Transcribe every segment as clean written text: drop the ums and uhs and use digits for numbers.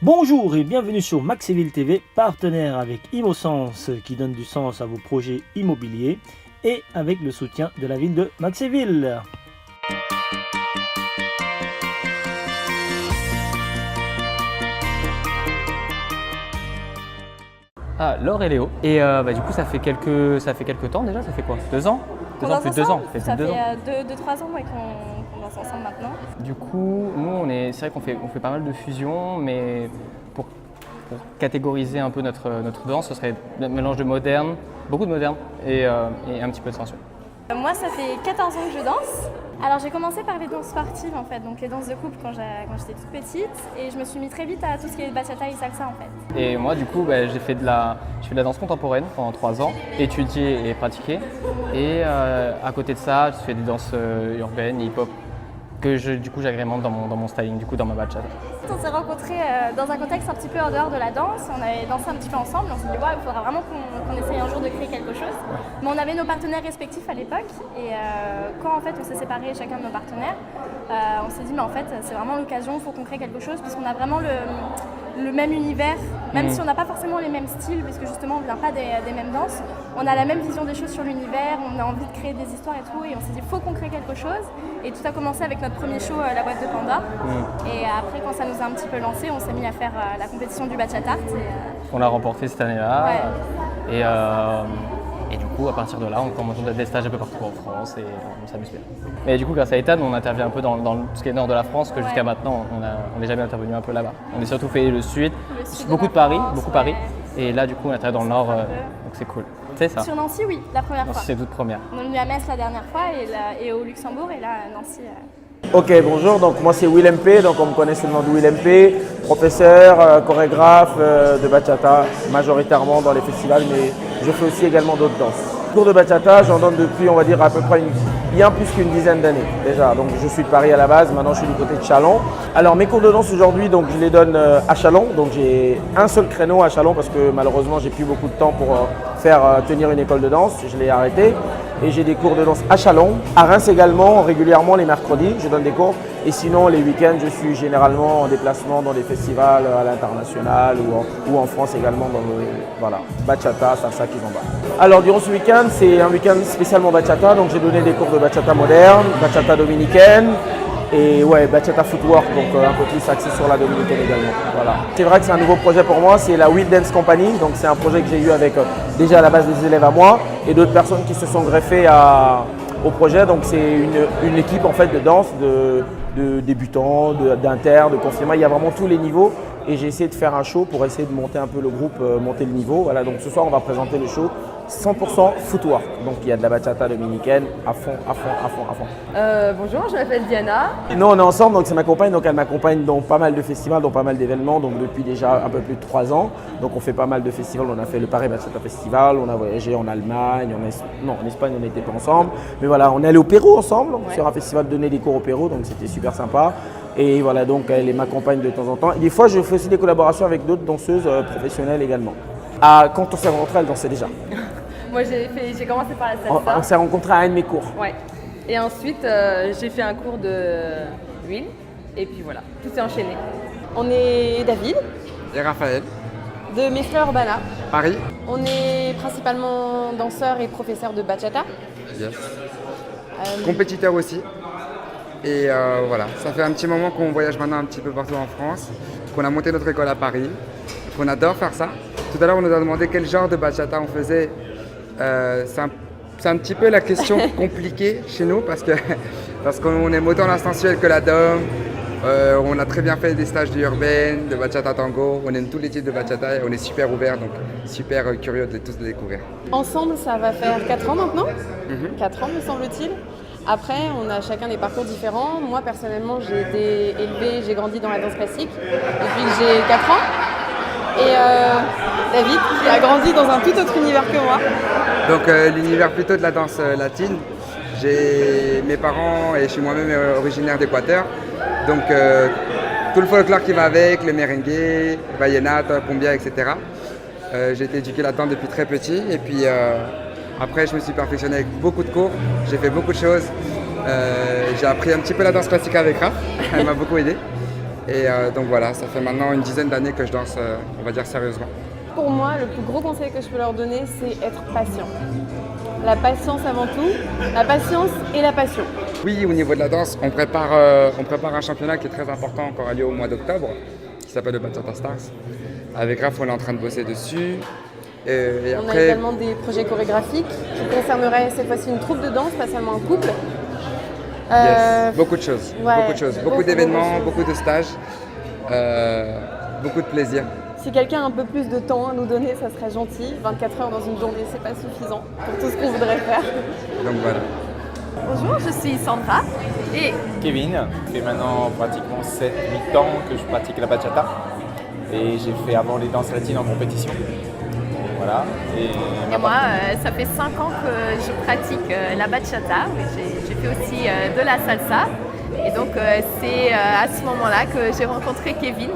Bonjour et bienvenue sur Maxéville TV, partenaire avec ImoSens qui donne du sens à vos projets immobiliers et avec le soutien de la ville de Maxéville. Ah, Laure et Léo. Et du coup, ça fait quelques temps déjà. Ça fait quoi? 2 ans? 2 ans, plus de 2 ans. Ça fait 2-3 ans qu'on danse ensemble maintenant. Du coup, nous, c'est vrai qu'on fait pas mal de fusions, mais pour catégoriser un peu notre danse, ce serait un mélange de moderne, beaucoup de moderne et un petit peu de sensuel. Moi, ça fait 14 ans que je danse. Alors, j'ai commencé par les danses sportives en fait, donc les danses de couple quand j'étais toute petite, et je me suis mis très vite à tout ce qui est bachata et salsa en fait. Et moi, du coup, j'ai fait de la danse contemporaine pendant 3 ans, étudiée et pratiquée. Et à côté de ça, je fais des danses urbaines, hip-hop, que j'agrémente dans mon styling, du coup, dans ma bachata. On s'est rencontrés dans un contexte un petit peu en dehors de la danse. On avait dansé un petit peu ensemble. On s'est dit, il faudra vraiment qu'on essaye un jour de créer quelque chose. Ouais. Mais on avait nos partenaires respectifs à l'époque. Et quand en fait on s'est séparés chacun de nos partenaires, on s'est dit, mais en fait, c'est vraiment l'occasion, il faut qu'on crée quelque chose, puisqu'on a vraiment le même univers, même si on n'a pas forcément les mêmes styles, puisque justement on ne vient pas des mêmes danses. On a la même vision des choses sur l'univers, on a envie de créer des histoires et tout. Et on s'est dit, il faut qu'on crée quelque chose. Et tout a commencé avec notre premier show, La Boîte de Pandore. Et après, quand ça nous a un petit peu lancé, on s'est mis à faire la compétition du bachata. On l'a remporté cette année-là. Ouais. Et du coup, à partir de là, on commence des stages un peu partout en France et on s'amuse bien. Mais du coup, grâce à Ethan, on intervient un peu dans tout ce qui est nord de la France, que jusqu'à maintenant, on n'est jamais intervenu un peu là-bas. On a surtout fait le sud beaucoup de Paris, beaucoup Paris. Et là, du coup, on intervient dans le nord, donc c'est cool. C'est ça. Sur Nancy, oui, la première fois. C'est toute première. On est venu à Metz la dernière fois et au Luxembourg, et là, à Nancy. Ok, bonjour, donc moi c'est Will MP, donc on me connaît sous le nom de Will MP, professeur, chorégraphe de bachata, majoritairement dans les festivals, mais je fais aussi également d'autres danses. Cours de bachata, j'en donne depuis, on va dire, à peu près bien plus qu'une dizaine d'années déjà. Donc je suis de Paris à la base, maintenant je suis du côté de Châlons. Alors mes cours de danse aujourd'hui, donc je les donne à Châlons, donc j'ai un seul créneau à Châlons parce que malheureusement j'ai plus beaucoup de temps pour tenir une école de danse, je l'ai arrêté. Et j'ai des cours de danse à Châlons, à Reims également, régulièrement les mercredis, je donne des cours. Et sinon, les week-ends, je suis généralement en déplacement dans des festivals à l'international ou en France également dans le bachata, salsa, kizomba. Alors, durant ce week-end, c'est un week-end spécialement bachata, donc j'ai donné des cours de bachata moderne, bachata dominicaine et bachata footwork, donc un peu plus axé sur la dominicaine également. Voilà. C'est vrai que c'est un nouveau projet pour moi, c'est la Will Dance Company, donc c'est un projet que j'ai eu avec déjà à la base des élèves à moi et d'autres personnes qui se sont greffées au projet. Donc c'est une équipe en fait de danse, de débutants, d'inter, de confirmants. Il y a vraiment tous les niveaux et j'ai essayé de faire un show pour essayer de monter un peu le groupe, monter le niveau. Voilà, donc ce soir on va présenter le show 100% footwork. Donc il y a de la bachata dominicaine à fond. Bonjour, je m'appelle Diana. Et nous on est ensemble, donc c'est ma compagne, donc elle m'accompagne dans pas mal de festivals, dans pas mal d'événements, donc depuis déjà un peu plus de 3 ans. Donc on fait pas mal de festivals, on a fait le Paris Bachata Festival, on a voyagé en Allemagne, en Espagne on n'était pas ensemble. Mais voilà, on est allé au Pérou ensemble, sur un festival donner des cours au Pérou, donc c'était super sympa. Et voilà, donc elle m'accompagne de temps en temps. Et des fois je fais aussi des collaborations avec d'autres danseuses professionnelles également. Quand on s'est rencontrés, elle dansait déjà. Moi j'ai commencé par la salsa. On s'est rencontrés à un de mes cours. Ouais. Et ensuite j'ai fait un cours de Will. Et puis voilà, tout s'est enchaîné. On est David. Et Raphaël. De Mestre Urbana. Paris. On est principalement danseurs et professeurs de bachata. Yes. Compétiteurs aussi. Et voilà, ça fait un petit moment qu'on voyage maintenant un petit peu partout en France, qu'on a monté notre école à Paris, qu'on adore faire ça. Tout à l'heure, on nous a demandé quel genre de bachata on faisait. C'est un petit peu la question compliquée chez nous parce qu'on aime autant la sensuelle que la dom. On a très bien fait des stages de urbaine, de bachata tango. On aime tous les types de bachata et on est super ouverts, donc super curieux de tous les découvrir. Ensemble, ça va faire 4 ans maintenant. 4 ans, me semble-t-il. Après, on a chacun des parcours différents. Moi, personnellement, j'ai été élevée, j'ai grandi dans la danse classique depuis que j'ai 4 ans. Et David, qui a grandi dans un tout autre univers que moi. Donc l'univers plutôt de la danse latine. J'ai mes parents et je suis moi-même originaire d'Équateur. Donc tout le folklore qui va avec, le merengue, vallenato, cumbia, etc. J'ai été éduqué là-dedans depuis très petit. Et puis après, je me suis perfectionné avec beaucoup de cours. J'ai fait beaucoup de choses. J'ai appris un petit peu la danse classique avec Raph. Elle m'a beaucoup aidé. Et donc voilà, ça fait maintenant une dizaine d'années que je danse, on va dire sérieusement. Pour moi, le plus gros conseil que je peux leur donner, c'est être patient. La patience avant tout, la patience et la passion. Oui, au niveau de la danse, on prépare un championnat qui est très important, qui aura lieu au mois d'octobre, qui s'appelle le Bachata Stars. Avec Raph, on est en train de bosser dessus. Et On après, a également des projets chorégraphiques qui concerneraient cette fois-ci une troupe de danse, pas seulement un couple. beaucoup de choses, beaucoup d'événements, beaucoup de stages, beaucoup de plaisir. Si quelqu'un a un peu plus de temps à nous donner, ça serait gentil. 24 heures dans une journée, c'est pas suffisant pour tout ce qu'on voudrait faire. Donc voilà. Bonjour, je suis Sandra et Kevin, ça fait maintenant pratiquement 7-8 ans que je pratique la bachata et j'ai fait avant les danses latines en compétition. Voilà. moi, ça fait 5 ans que je pratique la bachata. J'ai fait aussi de la salsa et donc c'est à ce moment-là que j'ai rencontré Kevin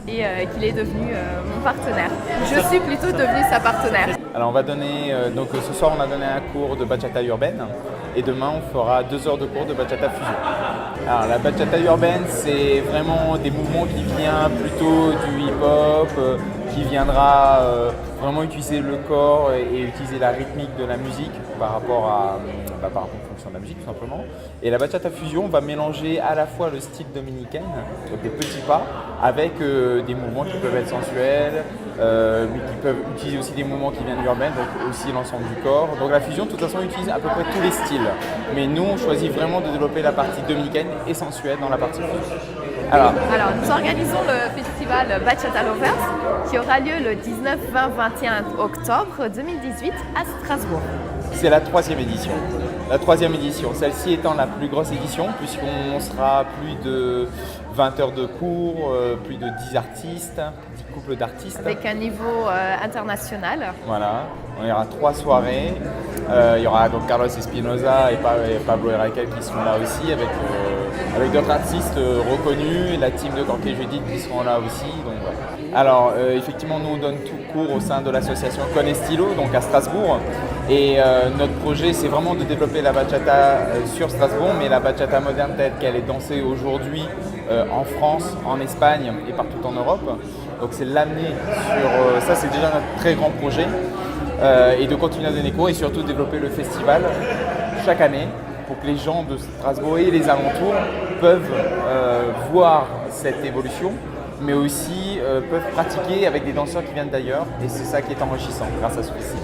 et qu'il est devenu mon partenaire. Je suis plutôt devenue sa partenaire. Alors on va donner, donc ce soir on a donné un cours de bachata urbaine et demain on fera 2 heures de cours de bachata fusion. Alors la bachata urbaine c'est vraiment des mouvements qui viennent plutôt du hip-hop, qui viendra vraiment utiliser le corps et utiliser la rythmique de la musique par rapport en fonction de la musique tout simplement. Et la bachata fusion va mélanger à la fois le style dominicain, donc des petits pas, avec des mouvements qui peuvent être sensuels, mais qui peuvent utiliser aussi des mouvements qui viennent de l'urbaine, donc aussi l'ensemble du corps. Donc la fusion de toute façon utilise à peu près tous les styles. Mais nous on choisit vraiment de développer la partie dominicaine et sensuelle dans la partie fusion. Alors, nous organisons le festival Bachata Lovers qui aura lieu le 19, 20, 21 octobre 2018 à Strasbourg. C'est la 3e édition. La 3e édition, celle-ci étant la plus grosse édition puisqu'on sera plus de 20 heures de cours, plus de 10 artistes, 10 couples d'artistes. Avec un niveau international. Voilà, il y aura 3 soirées. Il y aura donc Carlos Espinosa et Pablo Herakel qui seront là aussi avec d'autres artistes reconnus et la team de Corquet Judith qui seront là aussi. Donc, voilà. Alors effectivement nous on donne tout cours au sein de l'association Con Estilo, donc à Strasbourg. Et notre projet c'est vraiment de développer la bachata sur Strasbourg, mais la bachata moderne telle qu'elle est dansée aujourd'hui en France, en Espagne et partout en Europe. Donc c'est l'amener sur ça, c'est déjà notre très grand projet. Et de continuer à donner cours et surtout développer le festival chaque année pour que les gens de Strasbourg et les alentours peuvent voir cette évolution, mais aussi peuvent pratiquer avec des danseurs qui viennent d'ailleurs, et c'est ça qui est enrichissant grâce à ce festival.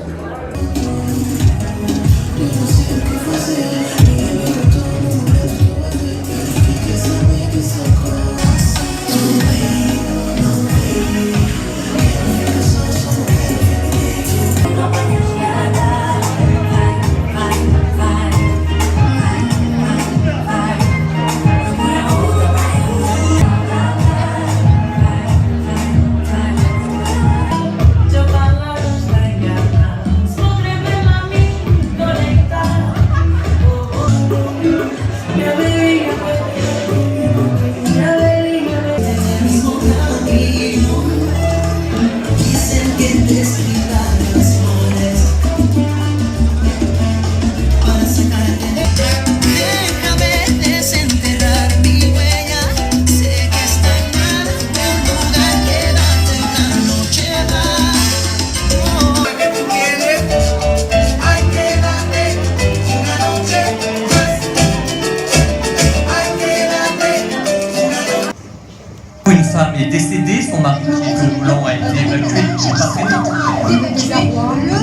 Une femme est décédée, son mari qui est blanc a été évacué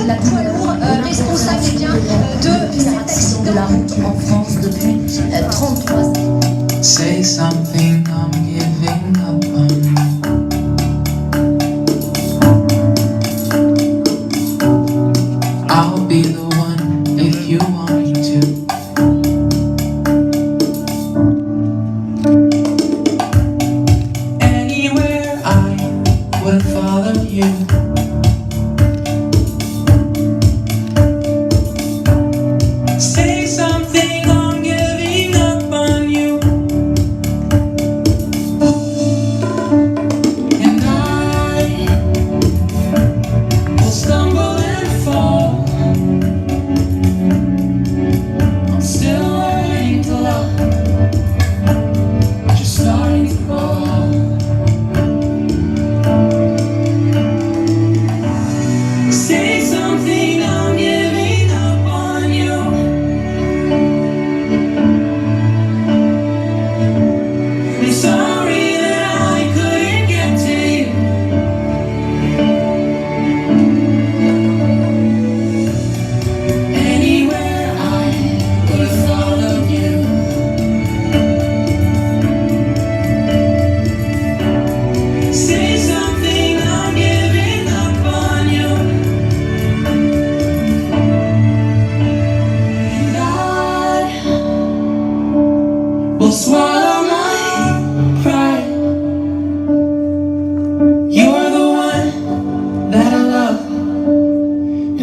la poids responsable de cet accident de la route en France depuis 33 ans. Say something, I'm giving up on you. I'll be the one if you want me to. Anywhere I will follow you. Say something, I'm giving up on you.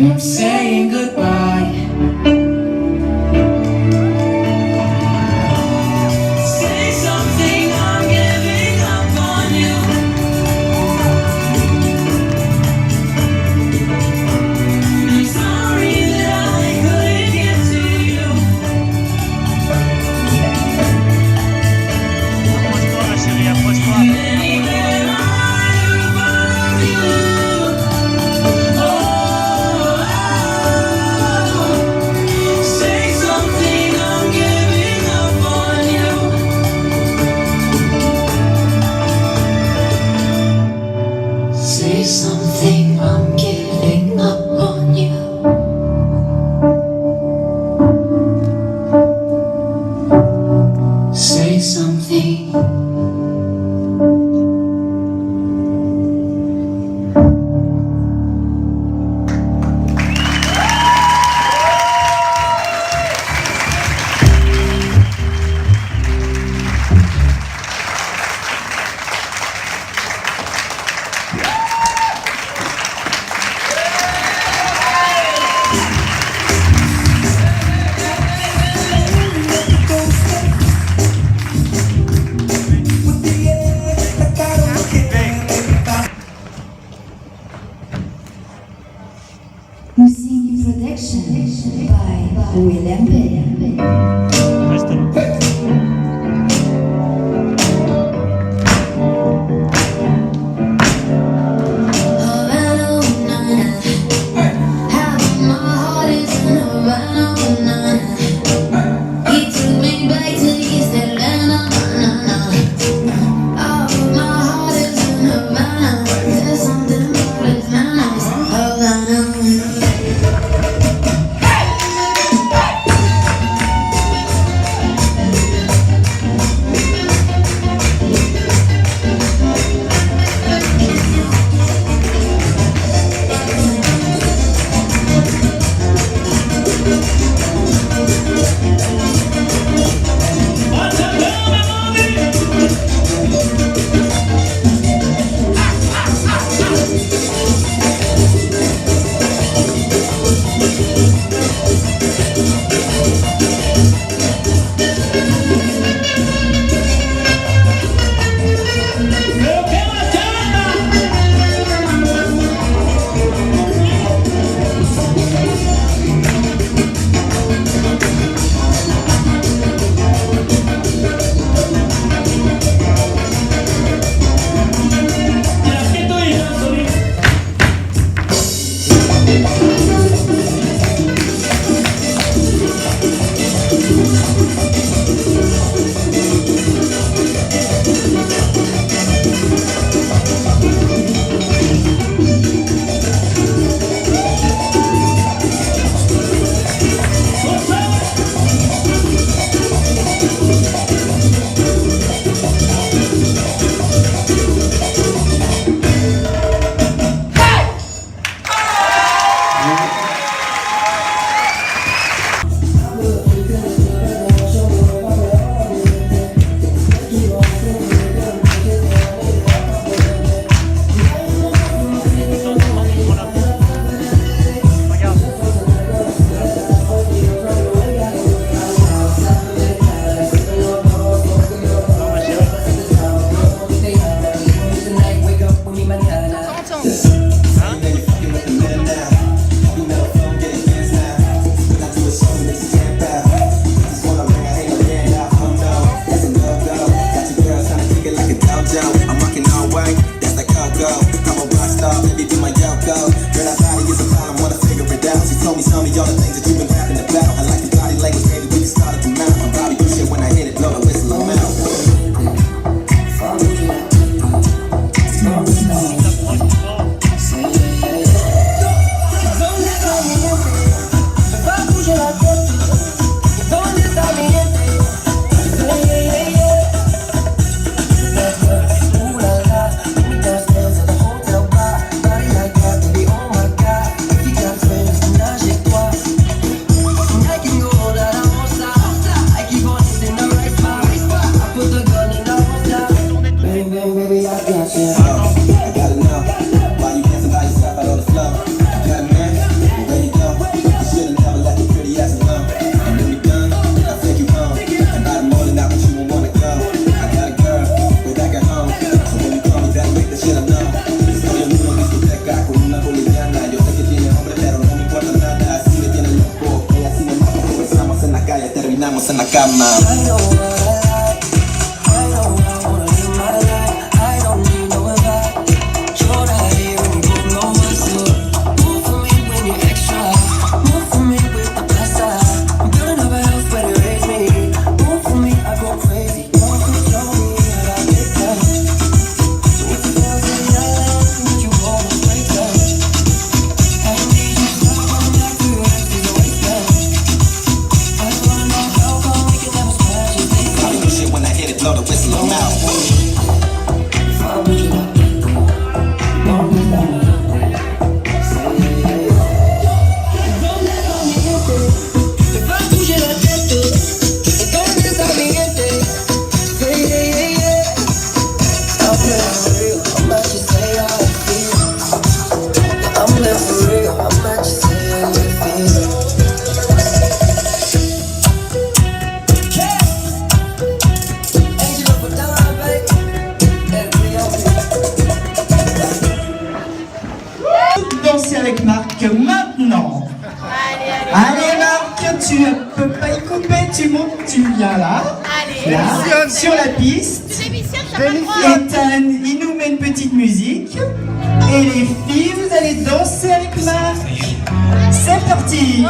I'm saying goodbye. Say something, I'm giving up on you. I'm sorry that I couldn't get to you. Approche-toi, ma chérie, approche-toi. Anywhere I love you. Say something, I'm giving up on you. Say something, I'm giving up on you. Say something. Music production by William P. Reste là. la cama. Blow the whistle in my danser avec Marc maintenant. Allez Marc, tu ne peux pas y couper, tu montes, tu viens là. Là, sur la piste. Ethan, il nous met une petite musique. Et les filles, vous allez danser avec Marc. C'est parti.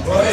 Ouais.